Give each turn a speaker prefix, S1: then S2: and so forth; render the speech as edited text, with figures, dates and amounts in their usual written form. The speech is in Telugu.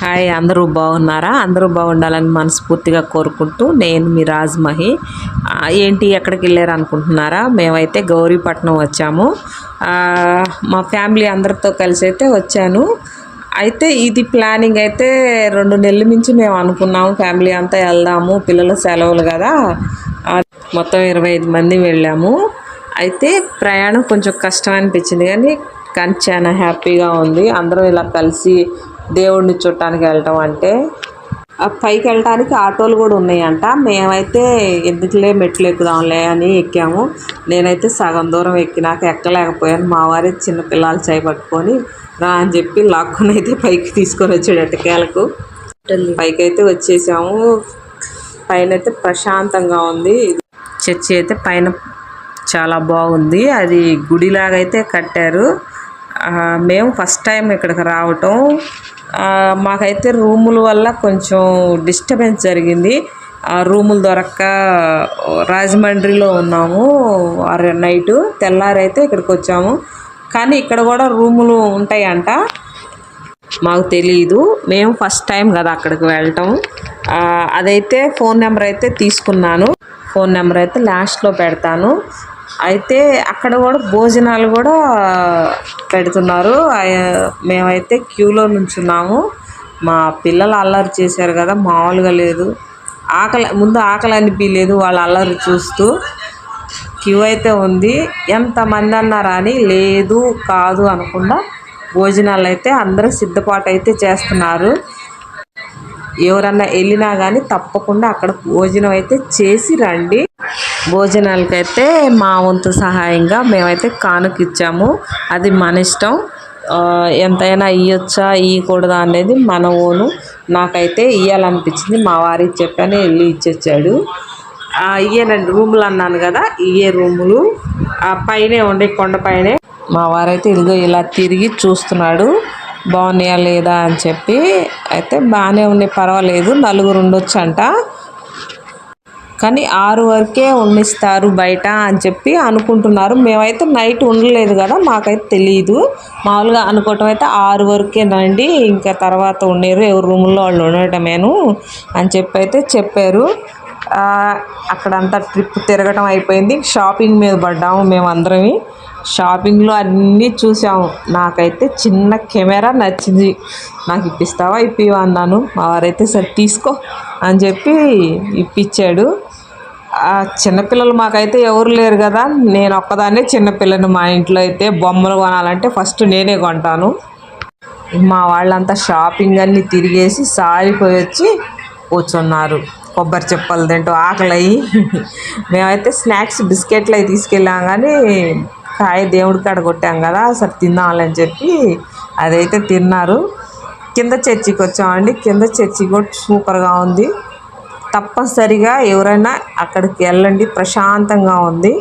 S1: హాయ్, అందరూ బాగున్నారా? అందరూ బాగుండాలని మనస్ఫూర్తిగా కోరుకుంటూ నేను మీ రాజ్మహి. ఏంటి ఎక్కడికి వెళ్ళారు అనుకుంటున్నారా? మేమైతే గౌరీపట్నం వచ్చాము. మా ఫ్యామిలీ అందరితో కలిసి అయితే వచ్చాను. అయితే ఇది ప్లానింగ్ అయితే 2 నెలల నుంచి మేము అనుకున్నాము, ఫ్యామిలీ అంతా వెళ్దాము, పిల్లల సెలవులు కదా, మొత్తం 25 మంది వెళ్ళాము. అయితే ప్రయాణం కొంచెం కష్టం అనిపించింది, కానీ చాలా హ్యాపీగా ఉంది. అందరం ఇలా కలిసి దేవుడిని చూడటానికి వెళ్ళటం అంటే. పైకి వెళ్ళటానికి ఆటోలు కూడా ఉన్నాయంట. మేమైతే ఎందుకులే మెట్లు ఎక్కుదాంలే అని ఎక్కాము. నేనైతే సగం దూరం ఎక్కినాక ఎక్కలేకపోయాను. మా వారి చిన్న పిల్లలు చేపట్టుకొని రా అని చెప్పి లాక్కొని అయితే పైకి తీసుకొని వచ్చాడు ఎట్టకేలకు. పైకి అయితే వచ్చేసాము. పైన అయితే ప్రశాంతంగా ఉంది. చర్చి అయితే పైన చాలా బాగుంది. అది గుడిలాగా అయితే కట్టారు. మేము ఫస్ట్ టైం ఇక్కడికి రావటం. మాకైతే రూముల వల్ల కొంచెం డిస్టర్బెన్స్ జరిగింది. రూములు దొరక్క రాజమండ్రిలో ఉన్నాము నైటు. తెల్లారైతే ఇక్కడికి వచ్చాము. కానీ ఇక్కడ కూడా రూములు ఉంటాయంట, మాకు తెలియదు. మేము ఫస్ట్ టైం కదా అక్కడికి వెళ్ళటం. అదైతే ఫోన్ నెంబర్ అయితే తీసుకున్నాను. ఫోన్ నెంబర్ అయితే లాస్ట్లో పెడతాను. అయితే అక్కడ కూడా భోజనాలు కూడా పెడుతున్నారు. మేమైతే క్యూలో నుంచున్నాము. మా పిల్లలు అల్లరి చేశారు కదా, మామూలుగా లేదు. ముందు ఆకలి అనిపించలేదు వాళ్ళ అల్లరి చూస్తూ. క్యూ అయితే ఉంది. ఎంతమంది అన్నారా అని లేదు కాదు అనకుండా భోజనాలు అయితే అందరూ సిద్ధపాటు అయితే చేస్తున్నారు. ఎవరన్నా వెళ్ళినా కానీ తప్పకుండా అక్కడ భోజనం అయితే చేసి రండి. భోజనాలకైతే మా వంతు సహాయంగా మేమైతే కానుక ఇచ్చాము. అది మన ఇష్టం, ఎంతైనా ఇవ్వచ్చా ఇవ్వకూడదా అనేది మన ఓను. నాకైతే ఇవ్వాలనిపించింది, మా వారికి చెప్పాను, వెళ్ళి ఇచ్చేచ్చాడు. ఇయ్యేనండి రూములు అన్నాను కదా, ఇయ్యే రూములు పైనే ఉండే కొండపైనే. మా వారైతే ఇదిగో ఇలా తిరిగి చూస్తున్నాడు బాగున్నాయా లేదా అని చెప్పి. అయితే బాగానే ఉన్నాయి, పర్వాలేదు, 4 ఉండొచ్చు అంట. కానీ 6 వరకే ఉండిస్తారు బయట అని చెప్పి అనుకుంటున్నారు. మేమైతే నైట్ ఉండలేదు కదా, మాకైతే తెలియదు. మామూలుగా అనుకోవటం అయితే 6 వరకేనండి, ఇంకా తర్వాత ఉండేరు, ఎవరు రూముల్లో వాళ్ళు ఉండటమేను అని చెప్పి అయితే చెప్పారు. అక్కడంతా ట్రిప్ తిరగటం అయిపోయింది. షాపింగ్ మీద పడ్డాము మేమందరం. షాపింగ్లో అన్నీ చూసాము. నాకైతే చిన్న కెమెరా నచ్చింది. నాకు ఇప్పిస్తావా ఇప్పివా అన్నాను. మా వారైతే సరే తీసుకో అని చెప్పి ఇప్పించాడు. చిన్నపిల్లలు మాకైతే ఎవరు లేరు కదా, నేను ఒక్కదాన్నే చిన్నపిల్లని. మా ఇంట్లో అయితే బొమ్మలు కొనాలంటే ఫస్ట్ నేనే కొంటాను. మా వాళ్ళంతా షాపింగ్ అన్నీ తిరిగేసి సారిపోయి వచ్చి కూర్చున్నారు కొబ్బరి చెప్పలు తింటూ ఆకలి అయ్యి. మేమైతే స్నాక్స్ బిస్కెట్లు అవి తీసుకెళ్ళాం, కానీ కాయ దేవుడి కాడ కొట్టాం కదా, సరే తిందామని చెప్పి అదైతే తిన్నారు. కింద చర్చికి వచ్చామండి. కింద చర్చి కూడా సూపర్గా ఉంది. తప్పనిసరిగా ఎవరైనా అక్కడికి వెళ్ళండి, ప్రశాంతంగా ఉంది.